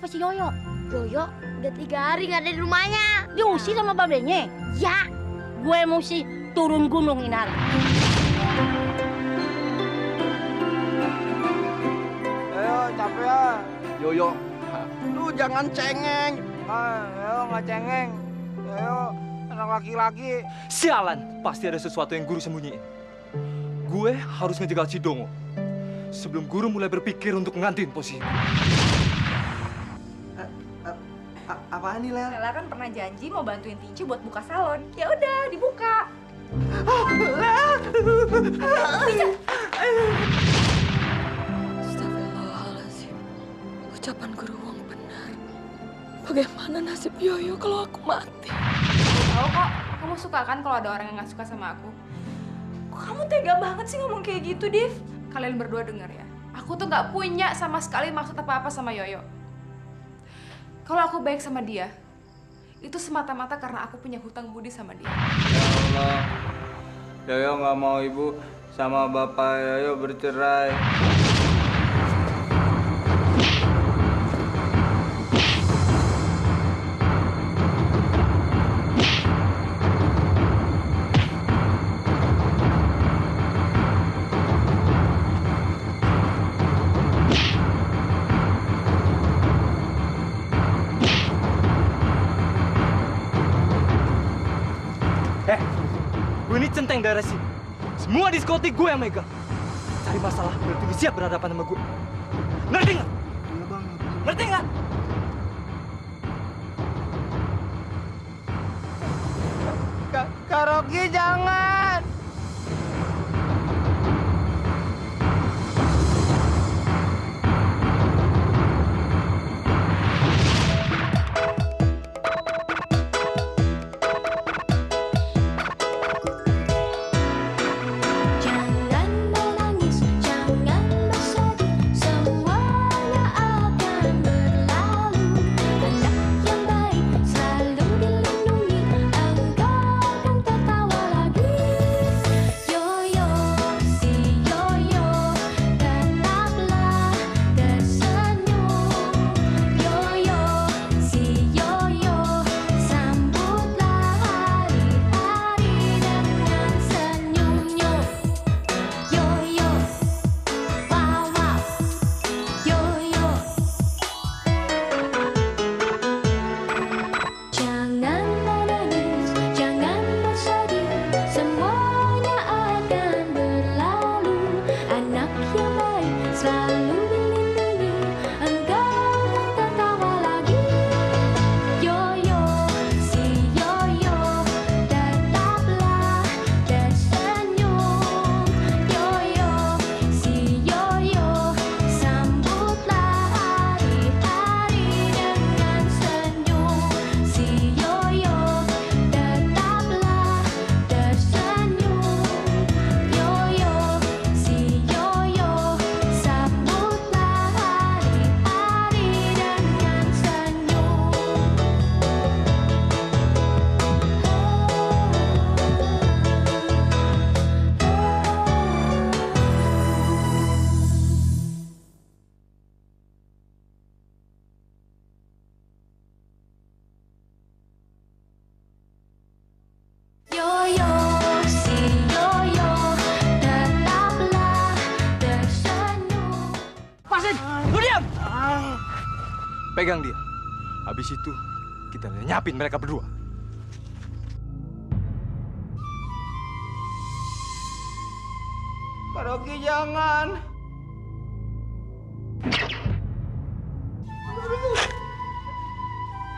Siapa si Yoyo? Yoyo udah 3 hari nggak ada di rumahnya. Diusir sama babenya? Ya, Gue mesti turun gunung Inara. Ayo, capek ya. Yoyo, lu jangan cengeng. Ayo, nggak cengeng. Ayo, anak laki-laki. Sialan, pasti ada sesuatu yang guru sembunyiin. Gue harus ngejegal si Dongo sebelum guru mulai berpikir untuk ngantin posisi. Apaan nih, Lel? Lela kan pernah janji mau bantuin Tinci buat buka salon. Ya udah, dibuka. Astagfirullahaladzim. Ucapan guru Wong benar. Bagaimana nasib Yoyo kalau aku mati? Tahu kok, kamu suka kan kalau ada orang yang nggak suka sama aku? Kok kamu tega banget sih ngomong kayak gitu, Div? Kalian berdua denger ya. Aku tuh nggak punya sama sekali maksud apa-apa sama Yoyo. Kalau aku baik sama dia, itu semata-mata karena aku punya hutang budi sama dia. Ya Allah, Yoyo nggak mau ibu sama bapak Yoyo bercerai. Gue ini centeng daerah sini. Semua diskotik gue yang megang. Cari masalah berarti lu siap berhadapan sama gue. Ngerti nggak? Ngerti nggak? Kak Rocky jangan. jangan menangis, jangan bersedih, semuanya akan berlalu. Anak yang baik selalu dilindungi, engkau akan tertawa lagi. Yoyo, si Yoyo, tetaplah tersenyum. Yoyo, si Yoyo, sambutlah hari-hari dengan senyumnya. Yoyo, wow wow, Yoyo. Jangan menangis, jangan bersedih, semuanya akan berlalu. Anak yang baik selalu dilindungi, engkau akan tertawa lagi. Yoyo, si Yoyo, tetaplah tersenyum. Yoyo, si Yoyo, sambutlah hari-hari dengan senyum. Si Yoyo, tetaplah tersenyum. Yoyo, si Yoyo, sambutlah hari-hari dengan senyum. Yoyo, si Yoyo, tetaplah tersenyum. Pasin, lu diam! Pegang dia. Habis itu, kita lenyapin mereka berdua. Kak Rocky jangan.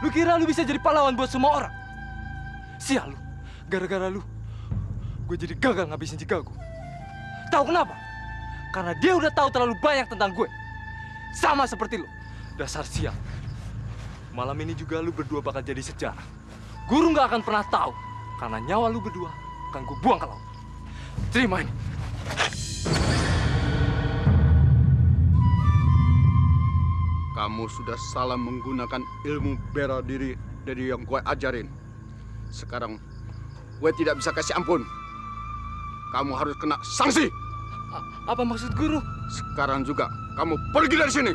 Lu kira lu bisa jadi pahlawan buat semua orang? Sial lu, gara-gara lu, gue jadi gagal ngabisin Chicago. Tahu kenapa? Karena dia udah tahu terlalu banyak tentang gue. Sama seperti lu, dasar sial. Malam ini juga lu berdua bakal jadi sejarah. Guru nggak akan pernah tahu, karena nyawa lu berdua akan gue buang ke laut. Terima ini. Kamu sudah salah menggunakan ilmu bela diri dari yang gue ajarin. Sekarang gue tidak bisa kasih ampun. Kamu harus kena sanksi. Apa maksud guru? Sekarang juga kamu pergi dari sini.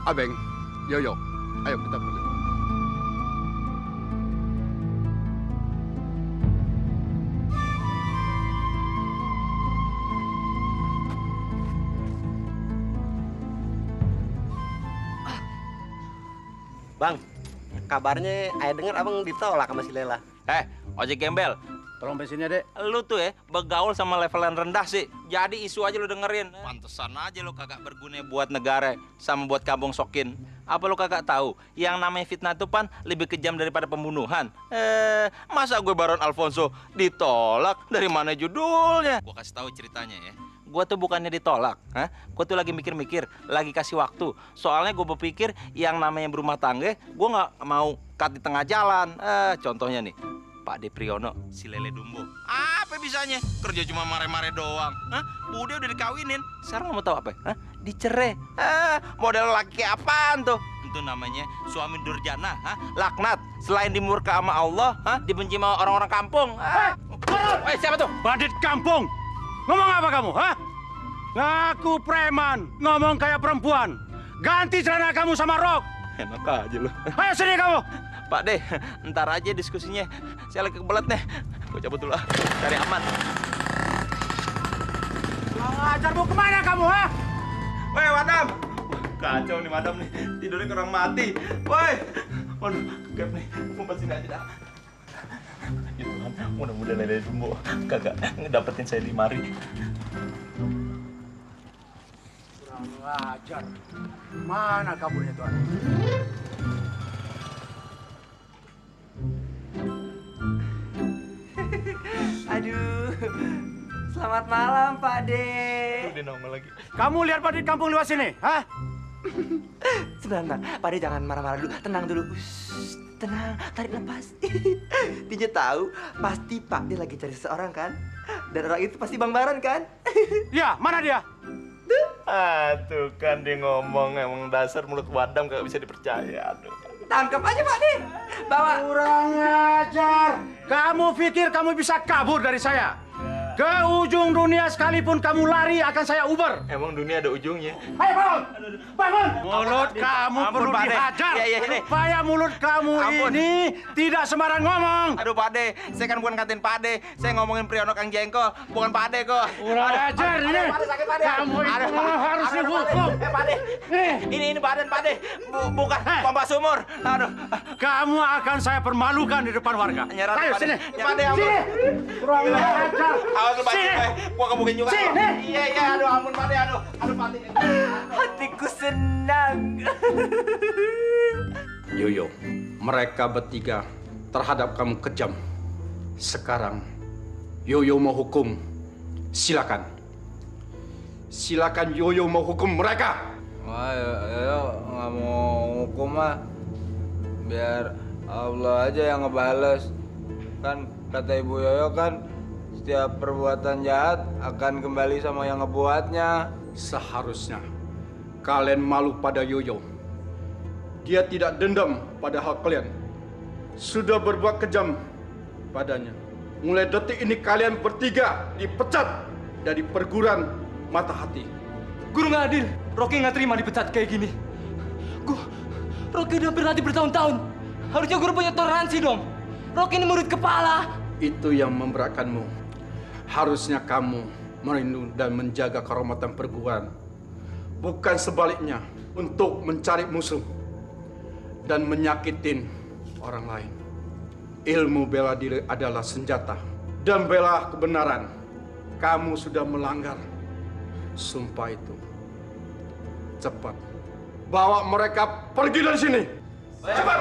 Abeng, Yoyo, ayo kita pergi. Bang, kabarnya ayah dengar abang ditolak sama si Lela. Ojek gembel, Tolong bensinnya, Dek. lu tuh begaul sama levelan rendah sih. Jadi isu aja lu dengerin. Pantesan aja lu kagak berguna buat negara sama buat kampung Sokin. Apa lu kagak tahu? Yang namanya fitnah tuh pan lebih kejam daripada pembunuhan. Masa gue Baron Alfonso ditolak? Dari mana judulnya? Gua kasih tahu ceritanya ya. Gue tuh bukannya ditolak, gue tuh lagi mikir-mikir, lagi kasih waktu. Soalnya gue berpikir yang namanya berumah tangga, gue nggak mau cut di tengah jalan. Contohnya nih, Pak De Priyono, si Lele Dumbo. Apa bisanya? Kerja cuma mare-mare doang. Udah dikawinin. Sekarang mau tahu apa? Dicerai. Model laki apaan tuh? Itu namanya suami durjana. Laknat. Selain dimurka sama Allah, dibenci sama orang-orang kampung. Siapa tuh? Bandit kampung! Ngomong apa kamu, Ngaku preman, ngomong kayak perempuan. Ganti celana kamu sama rok. Enak aja lu. Ayo sini kamu. Pak De, ntar aja diskusinya. Saya lagi kebelet nih. Gue cabut dulu cari aman. Ajar mau kemana kamu, Woi, madam. Kacau nih madam nih. Tidurnya kurang mati. Woi. Waduh, kegap nih. Ngumpet sini aja dah. Ya Tuhan, mudah-mudahan Lele Dumbo kagak ngedapetin saya di mari. Kurang ajar. Mana kaburnya tuan? Aduh, selamat malam Pak De. Udah nongol lagi. Kamu lihat bandit kampung lewat sini, Sebentar, Pak De jangan marah-marah dulu. Tenang dulu. Ush, tenang, tarik nafas. Tinja tahu, pasti Pak De lagi cari seseorang kan? Dan orang itu pasti Bang Baron kan? Ya, mana dia? Tuh kan dia ngomong emang dasar mulut wadam gak bisa dipercaya. Aduh. Tangkap aja Pak De. Bawa. Kurang ajar. Kamu pikir kamu bisa kabur dari saya? Ke ujung dunia sekalipun kamu lari akan saya uber. Emang dunia ada ujungnya. Ayo bangun! Bangun! Mulut kamu Ampun, perlu Pak De. dihajar. Iya, ini. Supaya mulut kamu Ampun. ini tidak sembarang ngomong. Aduh Pak De, saya kan bukan ngatain Pak De. Saya ngomongin Priyono Kang Jengkol, bukan Pak De kok. Kurang ajar ini. Kamu itu harus dihukum. Pak De. Ini badan Pak De. Bukan pompa sumur. Aduh. Kamu akan saya permalukan di depan warga. Nyerah, Ayo Pak De. sini. Pak De, ampun. Sini. Kurang ajar. Awas lu Pak De. Sini. Gua kebukin juga. Sini. Iya, aduh ampun Pak De, aduh. Aduh Pak De. Hatiku senang. Yoyo, mereka bertiga terhadap kamu kejam. Sekarang, Yoyo mau hukum. Silakan. Silakan Yoyo mau hukum mereka. Ayo, nggak mau hukum mah. Biar Allah aja yang ngebales. Kan kata Ibu Yoyo kan, setiap perbuatan jahat akan kembali sama yang ngebuatnya. Seharusnya kalian malu pada Yoyo. Dia tidak dendam padahal kalian sudah berbuat kejam padanya. Mulai detik ini kalian bertiga dipecat dari perguruan Mata Hati. Guru nggak adil. Rocky nggak terima dipecat kayak gini. Rocky udah berlatih bertahun-tahun. Harusnya guru punya toleransi dong. Rocky ini murid kepala. Itu yang memberatkanmu. Harusnya kamu melindungi dan menjaga kehormatan perguruan. Bukan sebaliknya untuk mencari musuh dan menyakitin orang lain. Ilmu bela diri adalah senjata dan bela kebenaran. Kamu sudah melanggar sumpah itu. Cepat bawa mereka pergi dari sini. Cepat!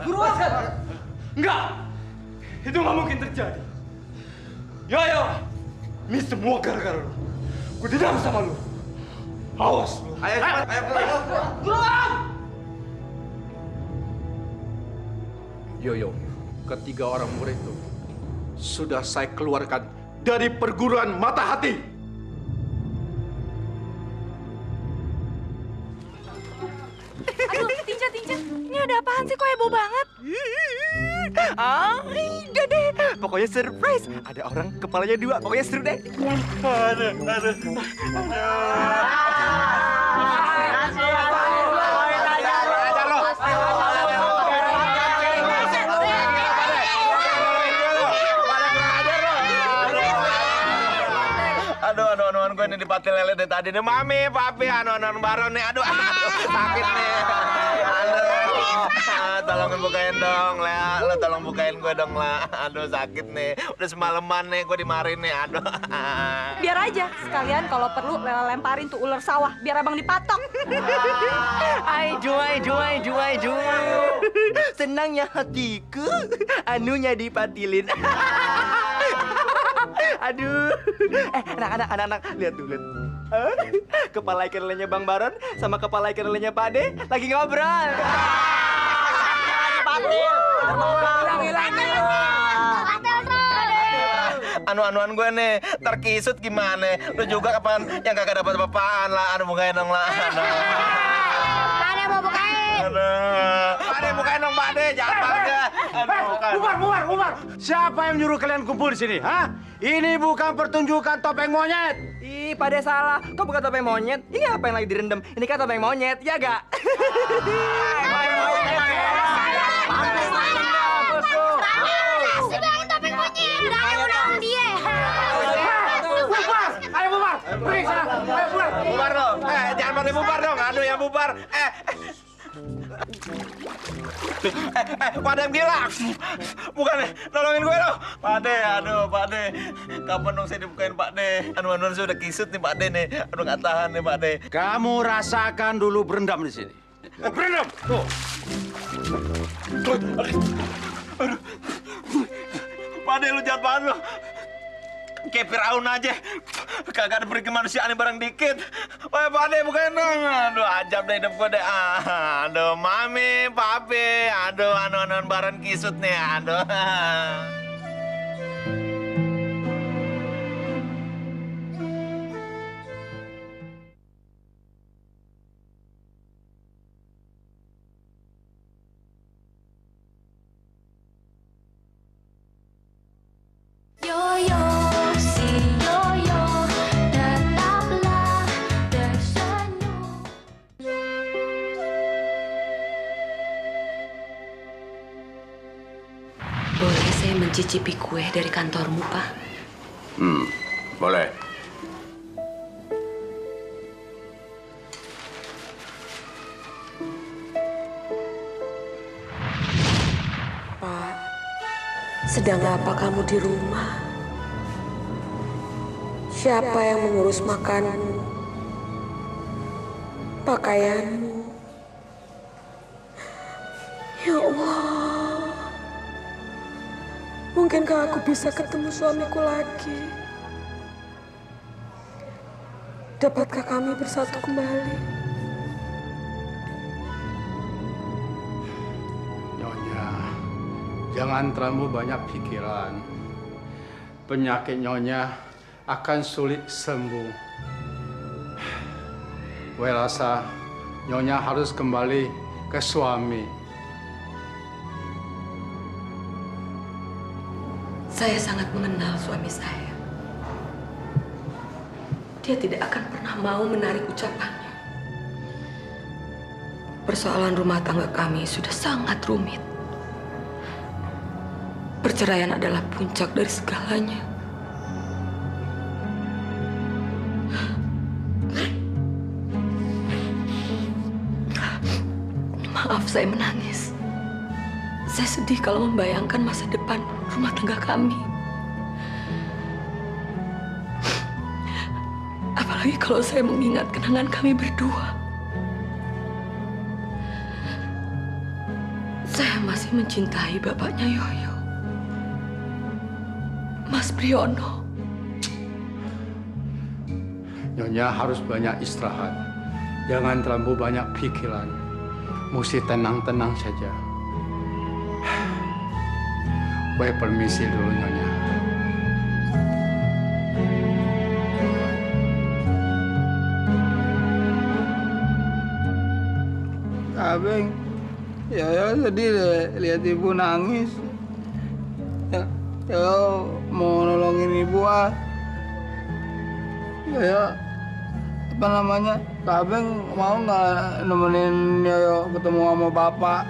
Guru Asgar! Enggak! Itu nggak mungkin terjadi. Yoyo! Ini semua gara-gara lu. Gue dendam sama lu. Awas lu. Ayo cepat. Ayo. Yoyo, ketiga orang murid itu sudah saya keluarkan dari perguruan Mata Hati. Aduh, Tinja. Ini ada apaan sih? Kok heboh banget? Udah deh. Pokoknya surprise. Ada orang kepalanya dua. Pokoknya seru deh. Aduh. mati lele dari tadi nih. Mami, papi, anu baron nih. Aduh, sakit nih. Tolongin bukain dong, Lea. Lo tolong bukain gue dong, lah. Aduh, sakit nih. Udah semalaman nih gue dimarin nih. Aduh. Biar aja, sekalian kalau perlu Lela lemparin tuh ular sawah, biar abang dipatok. Ay, juai. Senangnya hatiku, anunya dipatilin. Aduh. Anak-anak, lihat tuh, lihat. Kepala ikan lelenya Bang Baron sama kepala ikan lelenya Pak De lagi ngobrol. Patil. Anu-anuan gue nih, terkisut gimana? Lu juga kapan yang kagak dapat apa-apaan lah. Aduh, bukain dong lah. Pade mau bukain. Pade bukain dong, Pade. Jangan Pade. Bubar. Siapa yang nyuruh kalian kumpul di sini? Hah? Ini bukan pertunjukan topeng monyet. Ih, Pak De salah. Kok bukan topeng monyet? Ini apa yang lagi direndam? Ini kan topeng monyet, ya gak? Pergi sana. Ayo bubar. Bubar dong. Jangan pada bubar dong. Aduh, yang bubar. Pade yang gila. Bukan, nolongin gue dong. Pade, aduh, Pade. Kapan dong saya dibukain, Pade? Anu-anu sudah kisut nih, Pade nih. Aduh, nggak tahan nih, Pade. Kamu rasakan dulu berendam di sini. Berendam. Tuh. Aduh. Pade, lu jahat banget lu. Kayak Firaun aja. Kagak ada peri kemanusiaan barang dikit. Woi, Pade, bukain dong. Aduh, ajab deh hidup gue deh. Aduh, Mami, Papi. Aduh, anu-anuan barang kisut nih. Aduh. Yoyo, si yoyo, tetaplah tersenyum. Boleh saya mencicipi kue dari kantormu, Pak? Boleh. Pak, sedang apa kamu di rumah? Siapa yang mengurus makananmu, pakaianmu? Ya Allah, mungkinkah aku bisa ketemu suamiku lagi? Dapatkah kami bersatu kembali? Nyonya, jangan terlalu banyak pikiran. Penyakit Nyonya akan sulit sembuh. Gue rasa Nyonya harus kembali ke suami. Saya sangat mengenal suami saya. Dia tidak akan pernah mau menarik ucapannya. Persoalan rumah tangga kami sudah sangat rumit. Perceraian adalah puncak dari segalanya. Maaf, saya menangis. Saya sedih kalau membayangkan masa depan rumah tangga kami. Apalagi kalau saya mengingat kenangan kami berdua. Saya masih mencintai bapaknya Yoyo, Mas Priyono. Nyonya harus banyak istirahat. Jangan terlalu banyak pikiran. Mesti tenang-tenang saja. Baik, permisi dulu, Nyonya. Abeng, ya sedih deh lihat ibu nangis. Ya mau nolongin ibu ah. Ya apa namanya? Kak Abeng mau nggak nemenin Yoyo ketemu sama bapak?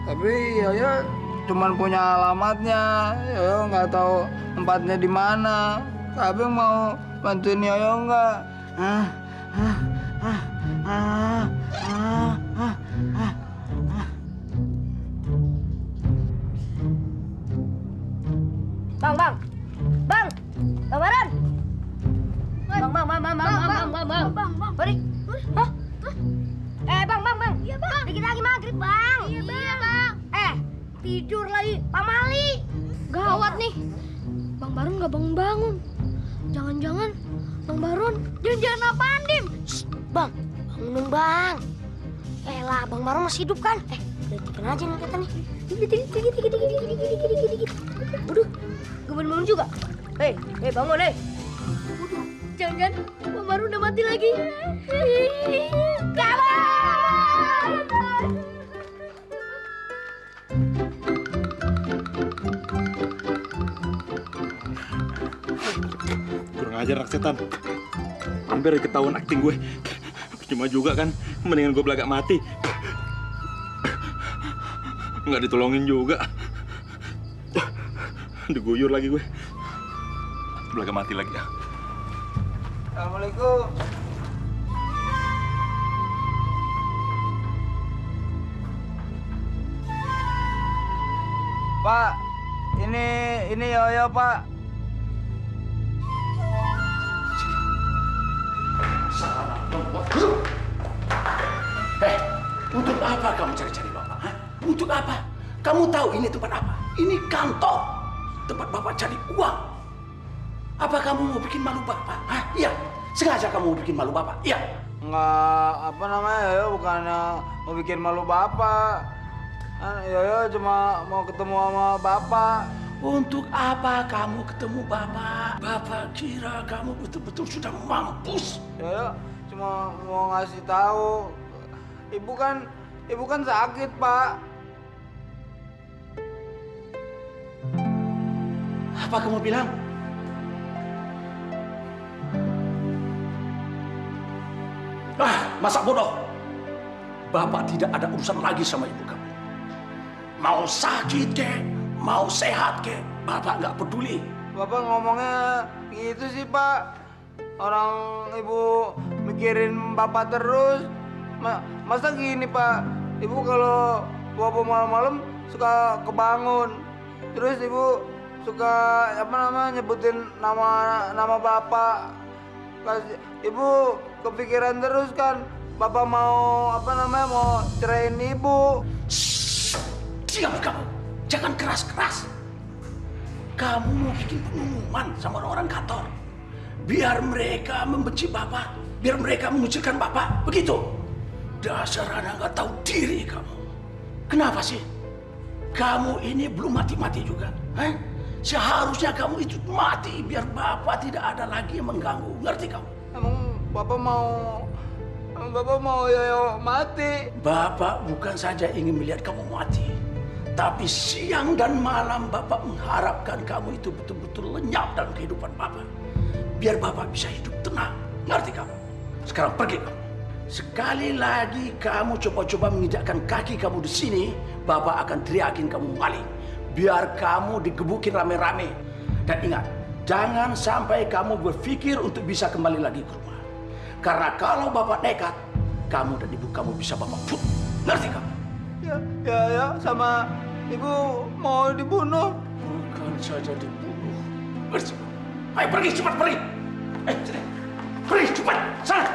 Tapi Yoyo cuman punya alamatnya. Yoyo nggak tahu tempatnya di mana. Kak Abeng mau bantuin Yoyo nggak? Bang, Bang Baron. Bang. Bari. Hah? Bang. Iya, Bang. Dikit lagi maghrib, Bang. Iya, Bang. Tidur lagi. Pamali. Gawat nih. Bang Baron nggak bangun-bangun. Jangan-jangan Bang Baron jangan apaan, Dim? Shh, Bang. Bangun, Bang. Lah, Bang Baron masih hidup kan? Lihatin aja nih kita nih. Dikit. Waduh, gue bangun juga. Bangun, Waduh, jangan Bang Baron udah mati lagi. Kurang ajar anak setan. Hampir ketahuan akting gue. Cuma juga kan, mendingan gue belagak mati. Nggak ditolongin juga. Diguyur lagi gue. Belagak mati lagi ya. Assalamualaikum. Pak, ini Yoyo, Pak. Untuk apa kamu cari-cari Bapak? Hah? Untuk apa? Kamu tahu ini tempat apa? Ini kantor. Tempat Bapak cari uang. Apa kamu mau bikin malu Bapak? Hah? Iya. Sengaja kamu mau bikin malu Bapak? Iya. Nggak, Yoyo bukannya mau bikin malu Bapak. Yoyo cuma mau ketemu sama Bapak. Untuk apa kamu ketemu Bapak? Bapak kira kamu betul-betul sudah mampus. Yoyo cuma mau ngasih tahu. Ibu kan sakit, Pak. Apa kamu bilang? Masa bodoh? Bapak tidak ada urusan lagi sama ibu kamu. Mau sakit kek, mau sehat kek, Bapak nggak peduli. Bapak ngomongnya gitu sih, Pak. Orang Ibu mikirin Bapak terus. Masa gini, Pak? Ibu kalau Bapak malam-malam suka kebangun. Terus Ibu suka nyebutin nama Bapak. Ibu kepikiran terus kan. Bapak mau mau ceraiin Ibu. Diam kamu, jangan keras-keras. Kamu mau bikin pengumuman sama orang kantor. Biar mereka membenci Bapak, biar mereka mengucilkan Bapak, begitu? Dasar anak nggak tahu diri kamu. Kenapa sih? Kamu ini belum mati-mati juga. Seharusnya kamu itu mati biar Bapak tidak ada lagi yang mengganggu. Ngerti kamu? Emang Bapak mau Yoyo mati? Bapak bukan saja ingin melihat kamu mati, tapi siang dan malam Bapak mengharapkan kamu itu betul-betul lenyap dalam kehidupan Bapak. Biar Bapak bisa hidup tenang. Ngerti kamu? Sekarang pergi kamu. Sekali lagi kamu coba-coba menginjakkan kaki kamu di sini, Bapak akan teriakin kamu maling. Biar kamu digebukin rame-rame. Dan ingat, jangan sampai kamu berpikir untuk bisa kembali lagi ke rumah. Karena kalau Bapak nekat, kamu dan ibu kamu bisa Bapak bunuh. Ngerti kamu? Ya, sama Ibu mau dibunuh. Bukan saja dibunuh. Ngerti? Ayo pergi, cepat pergi. Sini. Pergi, cepat. Sana.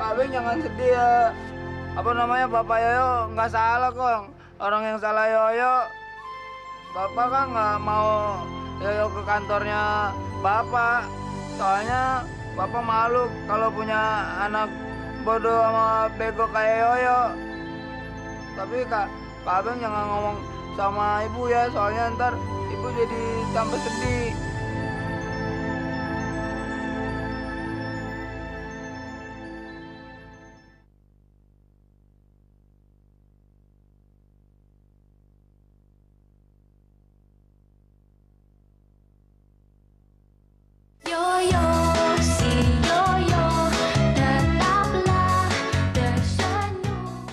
Kak Beng jangan sedih ya. Bapak Yoyo nggak salah kok. Orang yang salah Yoyo. Bapak kan nggak mau Yoyo ke kantornya Bapak. Soalnya Bapak malu kalau punya anak bodoh sama bego kayak Yoyo. Tapi Kak Abang jangan ngomong sama ibu ya, soalnya ntar ibu jadi tambah sedih. Yoyo, si Yoyo, tetaplah tersenyum.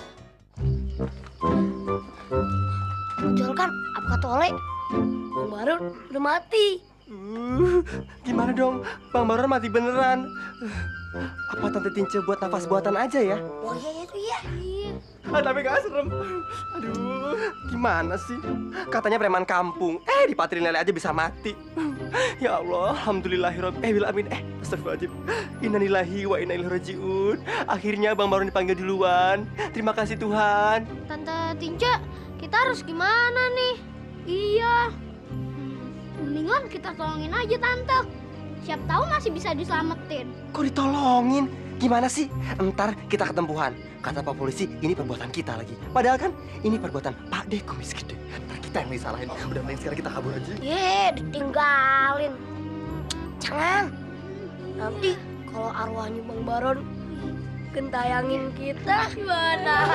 Jual kan, apa kata Oleh? Bang Baron udah mati. Gimana dong? Bang Baron mati beneran. Apa Tante Tince buat nafas buatan aja ya? Oh iya itu iya. Tapi gak serem. Aduh, gimana sih? Katanya preman kampung. Dipatriin lele aja bisa mati. Ya Allah, alhamdulillahirabbil alamin. Astagfirullahaladzim. Innalillahi wa inna ilaihi rajiun. Akhirnya Bang Baron dipanggil duluan. Terima kasih Tuhan. Tante Tince, kita harus gimana nih? Iya. Mendingan kita tolongin aja Tante. Siapa tahu masih bisa diselamatin. Kok ditolongin? Gimana sih? Entar kita ketempuhan. Kata Pak Polisi, ini perbuatan kita lagi. Padahal kan ini perbuatan Pak D kumis gede. Ntar kita yang disalahin. Udah mending sekarang kita kabur aja. Ditinggalin. Jangan. Nanti kalau arwahnya Bang Baron gentayangin kita gimana?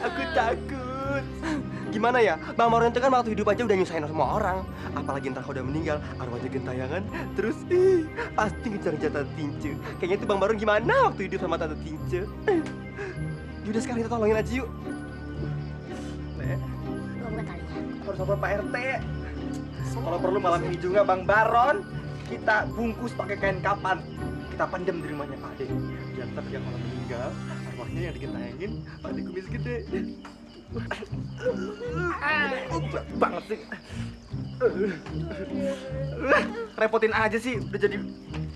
Aku takut. Gimana ya? Bang Baron itu kan waktu hidup aja udah nyusahin semua orang. Apalagi ntar kalau udah meninggal, arwahnya gentayangan. Terus pasti ngejar-ngejar Tante Tince. Kayaknya itu Bang Baron gimana waktu hidup sama Tante Tince. Yaudah sekarang kita tolongin aja yuk. Harus sama Pak RT. Kalau perlu malam ini juga Bang Baron kita bungkus pakai kain kapan. Kita pendem di rumahnya Pak D. Biar ntar dia kalau meninggal, arwahnya yang digentayangin Pak D kumis gede. Berat banget sih. Repotin aja sih, udah jadi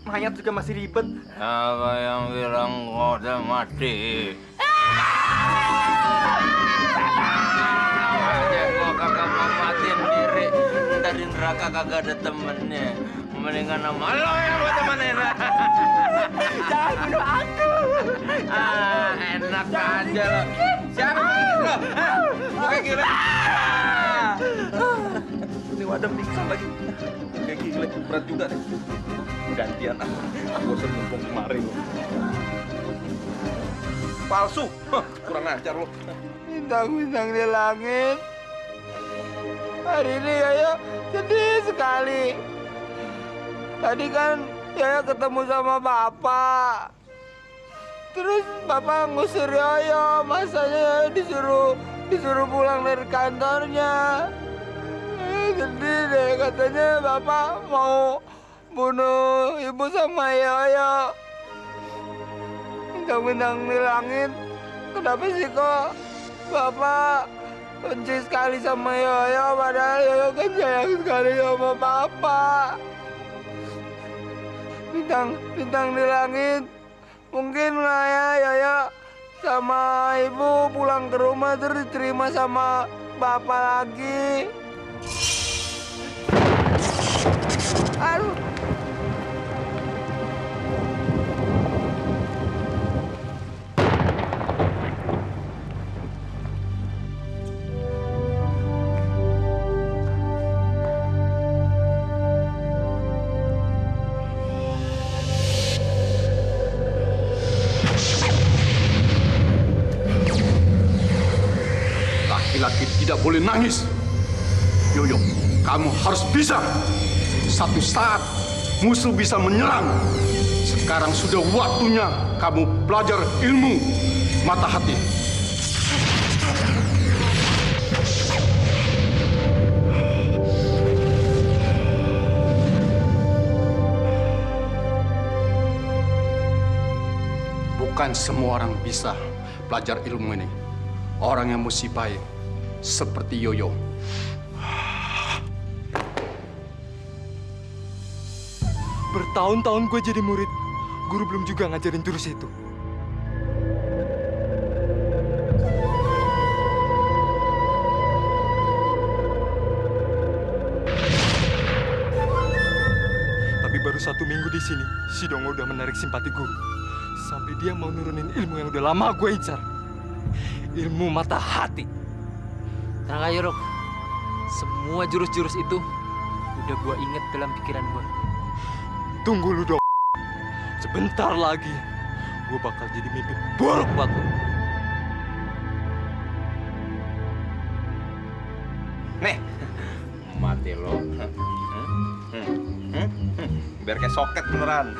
mayat juga masih ribet. Apa yang bilang kau udah mati? Aja kok kagak mau matiin diri, ntar di neraka kagak ada temennya. Mendingan sama lo yang buat temenin. Jangan bunuh aku. Enak aja lo. Siapa lo? Bukan gila. Ini wadah pingsan lagi. Kayak gila, berat juga deh. Gantian aku bosan mumpung kemarin. Palsu. Kurang ajar lo. Bintang-bintang di langit. Hari ini Yoyo sedih sekali. Tadi kan Yoyo ketemu sama Bapak. Terus Bapak ngusir Yoyo. Masanya Yoyo disuruh pulang dari kantornya. Sedih deh, katanya Bapak mau bunuh Ibu sama Yoyo. Bintang-bintang di langit. Kenapa sih kok Bapak benci sekali sama Yoyo, padahal Yoyo kan sayang sekali sama Bapak. Bintang di langit, mungkin lah ya Yoyo sama Ibu pulang ke rumah terus diterima sama Bapak lagi. Aduh. Laki-laki tidak boleh nangis. Yoyo, kamu harus bisa. Satu saat musuh bisa menyerang. Sekarang sudah waktunya kamu belajar ilmu mata hati. Bukan semua orang bisa belajar ilmu ini. Orang yang mesti baik seperti Yoyo. Bertahun-tahun gue jadi murid, guru belum juga ngajarin jurus itu. Tapi baru 1 minggu di sini, si Dongo udah menarik simpati guru. Sampai dia mau nurunin ilmu yang udah lama gue incar. ilmu mata hati. Tenang aja, Rok. Semua jurus-jurus itu udah gua inget dalam pikiran gua. Tunggu lu dong. Sebentar lagi gua bakal jadi mimpi buruk buat lu. Nih, mati lo. Biar kayak soket beneran.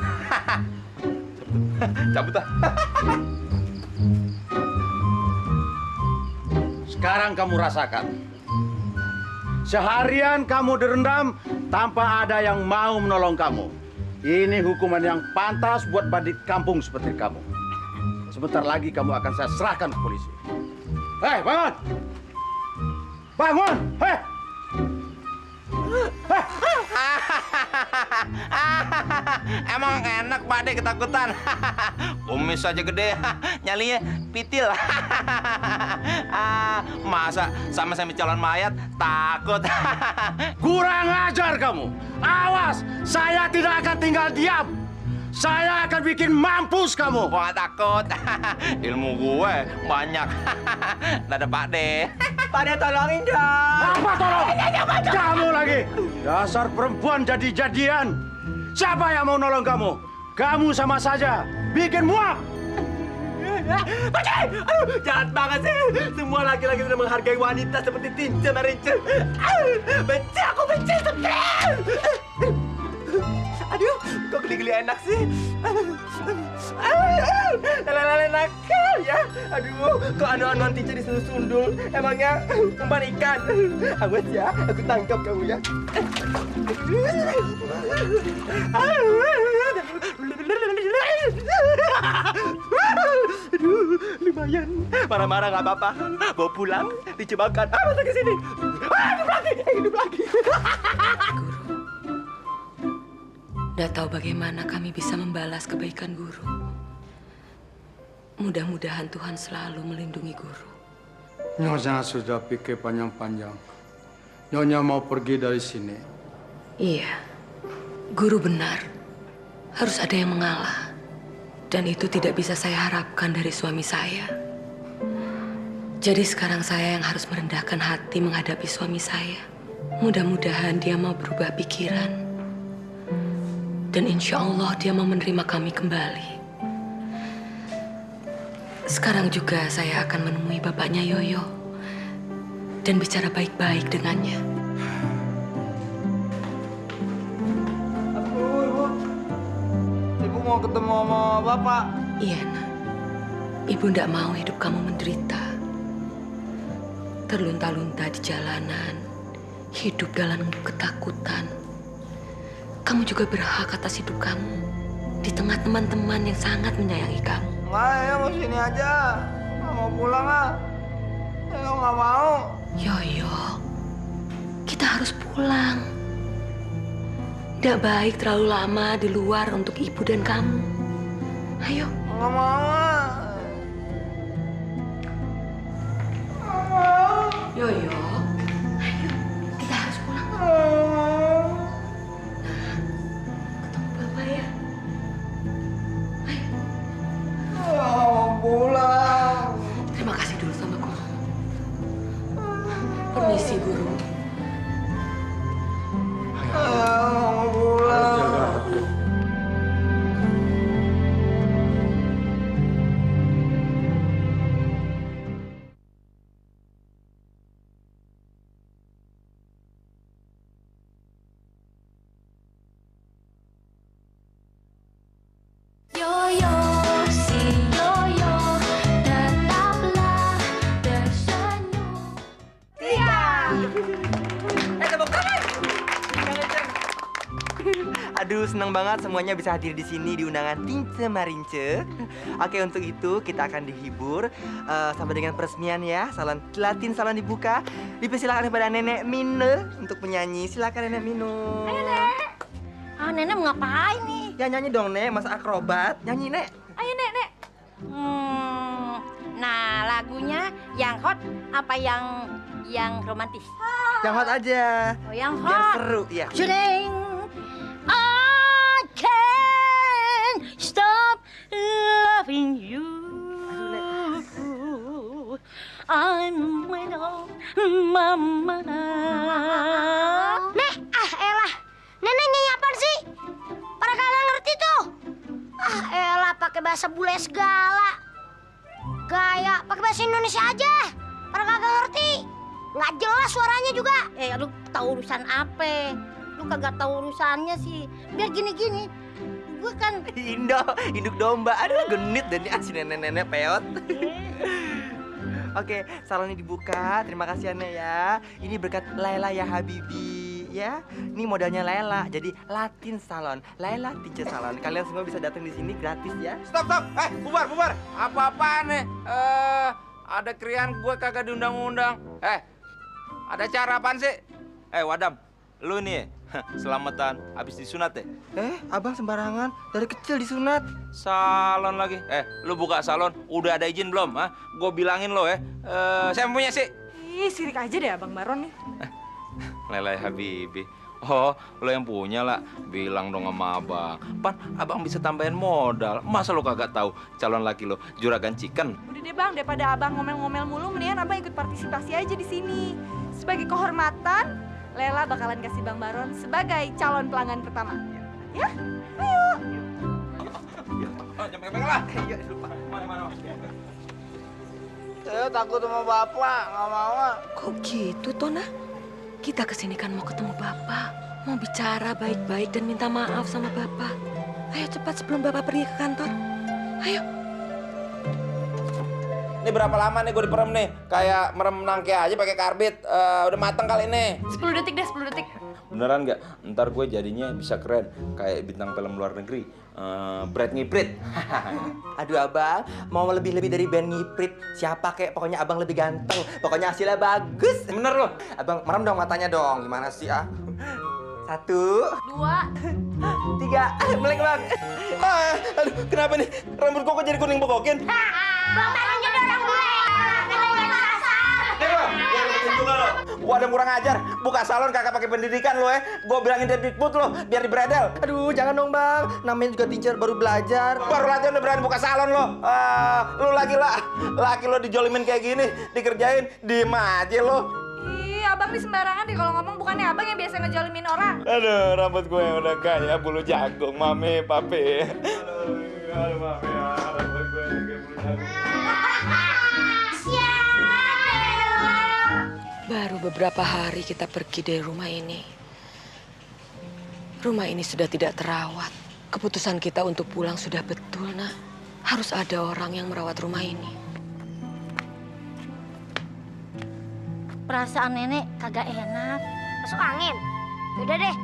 Cabut ah. Sekarang kamu rasakan. Seharian kamu direndam tanpa ada yang mau menolong kamu. Ini hukuman yang pantas buat bandit kampung seperti kamu. Sebentar lagi kamu akan saya serahkan ke polisi. Hei, bangun! Bangun! Hei! Emang enak Pak De ketakutan. Kumis aja gede, nyalinya pitil. Masa sama-sama calon mayat takut. Kurang ajar kamu. Awas, saya tidak akan tinggal diam. Saya akan bikin mampus kamu. Gua gak takut. Ilmu gue banyak. Dadah Pak De. Pak De tolongin dong. Apa tolong? Kamu lagi. Dasar perempuan jadi-jadian. Siapa yang mau nolong kamu? Kamu sama saja bikin muak. Pak De! Aduh, jahat banget sih. Semua laki-laki sudah menghargai wanita seperti Tince Marince. Benci, aku benci. Aduh, kok geli-geli enak sih? Lele nakal ya. Aduh, kok anu-anuan Tince disundul-sundul. Emangnya umpan ikan? Awas ya, aku tangkap kamu ya. Aduh, lumayan. Marah-marah nggak apa-apa. Bawa pulang, dicobakan. Masa ke sini? Hidup lagi. Nggak tahu bagaimana kami bisa membalas kebaikan guru. Mudah-mudahan Tuhan selalu melindungi guru. Nyonya sudah pikir panjang-panjang. Nyonya mau pergi dari sini. Iya, guru benar. Harus ada yang mengalah. Dan itu tidak bisa saya harapkan dari suami saya. Jadi sekarang saya yang harus merendahkan hati menghadapi suami saya. Mudah-mudahan dia mau berubah pikiran. Dan insya Allah dia mau menerima kami kembali. Sekarang juga saya akan menemui bapaknya Yoyo. Dan bicara baik-baik dengannya. Ibu mau ketemu sama Bapak. Iya, Nak. Ibu tidak mau hidup kamu menderita. Terlunta-lunta di jalanan. Hidup dalam ketakutan. Kamu juga berhak atas hidup kamu. Di tengah teman-teman yang sangat menyayangi kamu. Nggak, ya mau sini aja. Nggak mau pulang ah. Ya nggak mau. Yoyo, kita harus pulang. Tidak baik terlalu lama di luar untuk ibu dan kamu. Ayo. Nggak mau ah. Yoyo, ayo. Kita harus pulang. Bapak ya. Ayo. Mau pulang. Terima kasih dulu sama guru. Permisi guru. Mau pulang. Yoyo, si Yoyo, tetaplah tersenyum. Tepuk tangan. Aduh, senang banget semuanya bisa hadir di sini di undangan Tince Marince. Oke, untuk itu kita akan dihibur sampai dengan peresmian ya. Salon Latin salon dibuka. Dipersilakan kepada Nenek Mine untuk menyanyi. Silakan Nenek Mine. Ayo, Nek. Ah, Nenek mau ngapain nih? Ya nyanyi dong, Nek. Masa akrobat. Nyanyi, Nek. Ayo, Nek. Nah, lagunya yang hot apa yang romantis? Yang hot aja. Oh, yang hot. Biar seru, ya. Shooting. I can't stop loving you. Mama. Nek, elah. Nenek nyanyi apaan sih? Pada kagak ngerti tuh. Elah pakai bahasa bule segala. Gaya pakai bahasa Indonesia aja. Pada kagak ngerti. Nggak jelas suaranya juga. Lu tahu urusan apa? Lu kagak tahu urusannya sih. Biar gini-gini. Gue kan induk domba. Aduh, genit dan si nenek-nenek peot. Oke, salonnya dibuka. Terima kasih Ane ya. Ini berkat Laila ya Habibi ya. Ini modalnya Laila. Jadi Latin Salon, Laila Teacher Salon. Kalian semua bisa datang di sini gratis ya. Stop. Bubar. Apa-apaan nih? Ada krian gue kagak diundang-undang. Ada cara apaan sih? Wadam, lu nih selamatan abis disunat ya? Abang sembarangan. Dari kecil disunat. Salon lagi. Lu buka salon, udah ada izin belum? Gue bilangin lo ya. Saya punya sih. Ih, sirik aja deh Abang Baron nih. Lelai Habibi. Oh, lo yang punya lah. Bilang dong sama abang. Pan, abang bisa tambahin modal. Masa lo kagak tahu calon laki lo juragan chicken? Udah deh Bang, daripada Abang ngomel-ngomel mulu, mendingan Abang ikut partisipasi aja di sini. Sebagai kehormatan, Lela bakalan kasih Bang Baron sebagai calon pelanggan pertama. Ya? Ayo. Jangan pegang lah. Mana. Saya takut sama bapak, nggak mau. Kok gitu, Tona? Kita kesini kan mau ketemu bapak. Mau bicara baik-baik dan minta maaf sama bapak. Ayo cepat sebelum bapak pergi ke kantor. Ayo. Ini berapa lama nih gue diperem nih? Kayak merem nangke aja pakai karbit. Udah mateng kali ini. 10 detik deh, 10 detik. Beneran nggak? Ntar gue jadinya bisa keren. Kayak bintang film luar negeri. Brad Ngiprit. Aduh abang, mau lebih-lebih dari band ngiprit. Siapa kek? Pokoknya abang lebih ganteng. Pokoknya hasilnya bagus. Bener loh. Abang merem dong matanya dong. Gimana sih 1, 2, 3, melek bang. Aduh, kenapa nih? Rambut kok jadi kuning bokokin? Bang Baron jadi orang bule. Katanya sasar. Gua ada kurang ajar. Buka salon kagak pakai pendidikan lo ya. Gua bilangin Depdikbud lo biar dibredel. Aduh, jangan dong bang. Namanya juga teacher baru belajar. Baru latihan udah berani buka salon lo. Lu laki lo dijolimin kayak gini, dikerjain, diem aja lo. Ih, Abang di sembarangan deh kalau ngomong, bukannya Abang yang biasa ngejolimin orang. Aduh, rambut gue yang udah kayak bulu jagung, mami, papi. Aduh, mami, rambut gue yang kayak bulu jagung. Baru beberapa hari kita pergi dari rumah ini. Rumah ini sudah tidak terawat. Keputusan kita untuk pulang sudah betul, Nak. Harus ada orang yang merawat rumah ini. Perasaan nenek kagak enak. Masuk angin. Udah deh,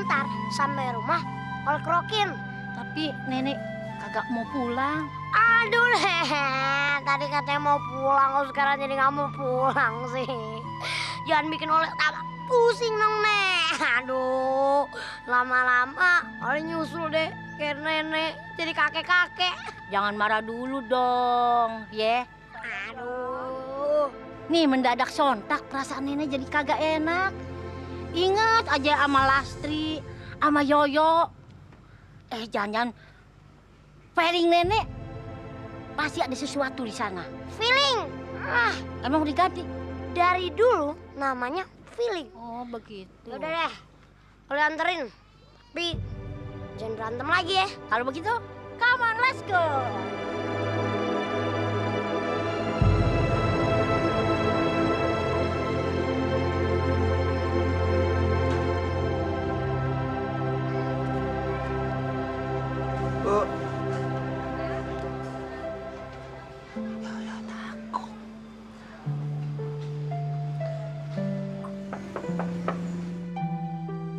ntar sampai rumah kolek-kerokin. Tapi nenek kagak mau pulang. Aduh Nen, tadi katanya mau pulang, kok sekarang jadi nggak mau pulang sih. Jangan bikin oleh tambah pusing dong Nek. Aduh, lama-lama oleh nyusul deh kayak nenek jadi kakek-kakek. Jangan marah dulu dong, ya. Aduh. Nih mendadak sontak perasaan nenek jadi kagak enak. Ingat aja sama Lastri, sama Yoyo. Jangan-jangan feeling nenek pasti ada sesuatu di sana. Feeling? Emang udah diganti? Dari dulu namanya feeling. Oh begitu. Udah deh, boleh anterin. Tapi jangan berantem lagi ya. Kalau begitu, come on, let's go.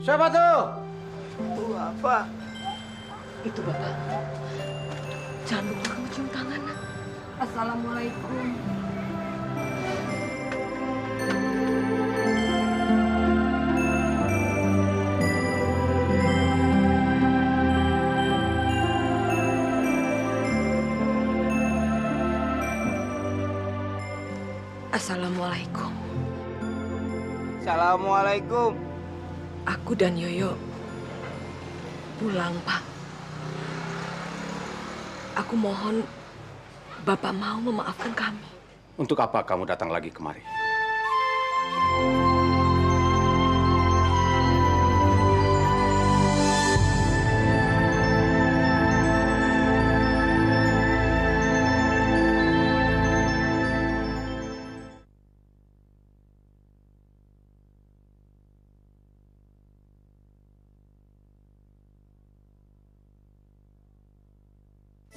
Siapa tuh? Apa? Itu Bapak. Jangan lupa kamu cium tangan, Nak. Assalamualaikum. Assalamualaikum. Assalamualaikum. Aku dan Yoyo pulang, Pak. Aku mohon Bapak mau memaafkan kami. Untuk apa kamu datang lagi kemari?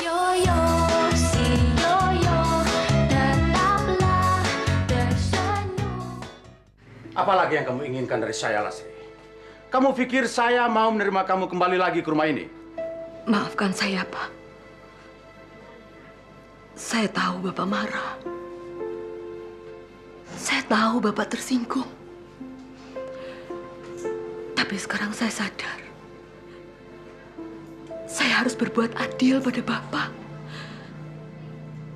Yoyo, si yoyo, tetaplah tersenyum. Apalagi yang kamu inginkan dari saya, Lasri? Kamu pikir saya mau menerima kamu kembali lagi ke rumah ini? Maafkan saya, Pak. Saya tahu Bapak marah. Saya tahu Bapak tersinggung. Tapi sekarang saya sadar. Saya harus berbuat adil pada Bapak.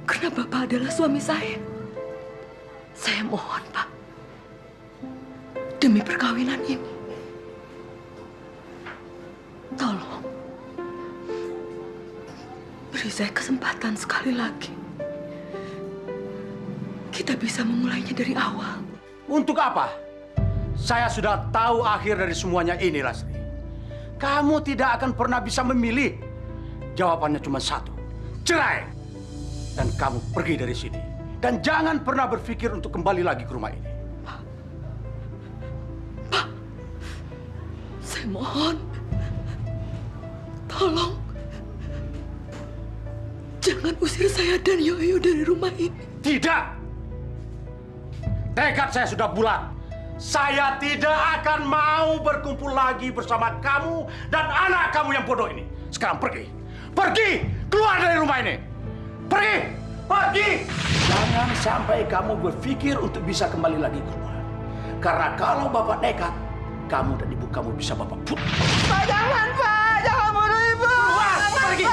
Karena Bapak adalah suami saya. Saya mohon, Pak. Demi perkawinan ini. Tolong. Beri saya kesempatan sekali lagi. Kita bisa memulainya dari awal. Untuk apa? Saya sudah tahu akhir dari semuanya ini, Lasri. Kamu tidak akan pernah bisa memilih. Jawabannya cuma satu. Cerai. Dan kamu pergi dari sini. Dan jangan pernah berpikir untuk kembali lagi ke rumah ini. Pak. Saya mohon. Tolong. Jangan usir saya dan Yoyo dari rumah ini. Tidak. Tekad saya sudah bulat. Saya tidak akan mau berkumpul lagi bersama kamu dan anak kamu yang bodoh ini. Sekarang pergi. Pergi! Keluar dari rumah ini! Pergi! Pergi! Jangan sampai kamu berpikir untuk bisa kembali lagi ke rumah. Karena kalau Bapak nekat, kamu dan ibu kamu bisa Bapak bunuh. Pak, jangan, Pak! Jangan bunuh Ibu! Keluar! Pergi!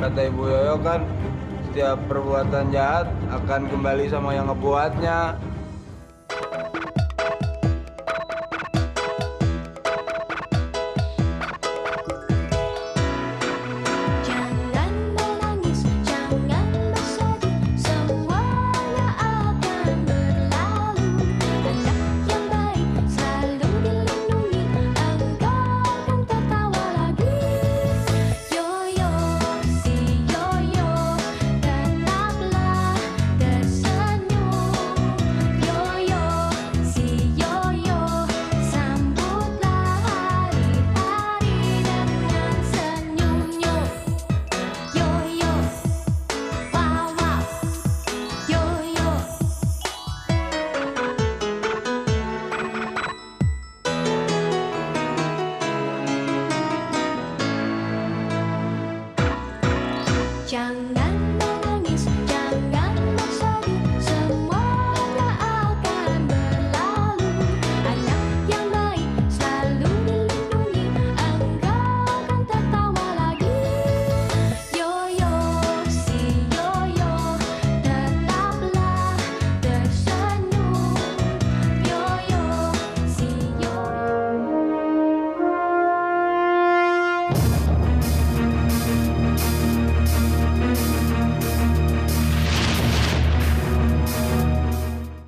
Kata Ibu Yoyo kan, setiap perbuatan jahat akan kembali sama yang ngebuatnya.